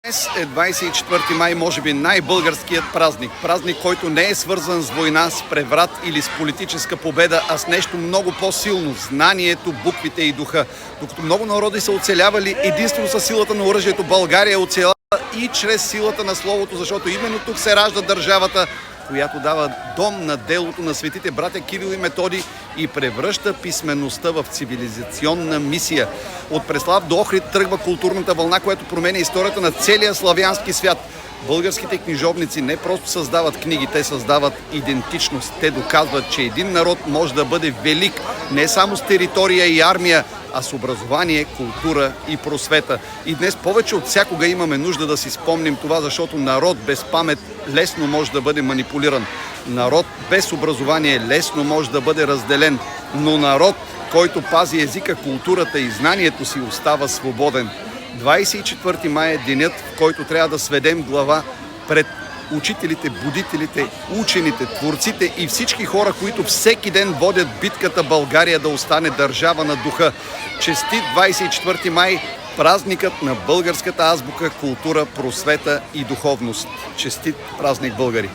Днес е 24 май, може би най-българският празник. Празник, който не е свързан с война, с преврат или с политическа победа, а с нещо много по-силно – знанието, буквите и духа. Докато много народи са оцелявали единствено със силата на оръжието, България е оцеляла и чрез силата на словото, защото именно тук се ражда държавата, която дава дом на делото на светите братя Кирил и Методий и превръща писмеността в цивилизационна мисия. От Преслав до Охрид тръгва културната вълна, която променя историята на целия славянски свят. Българските книжовници не просто създават книги, те създават идентичност. Те доказват, че един народ може да бъде велик не само с територия и армия, а с образование, култура и просвета. И днес повече от всякога имаме нужда да си спомним това, защото народ без памет лесно може да бъде манипулиран. Народ без образование лесно може да бъде разделен. Но народ, който пази езика, културата и знанието си, остава свободен. 24 май е денят, в който трябва да сведем глава пред учителите, будителите, учените, творците и всички хора, които всеки ден водят битката България да остане държава на духа. Честит 24 май, празникът на българската азбука, култура, просвета и духовност. Честит празник, българи!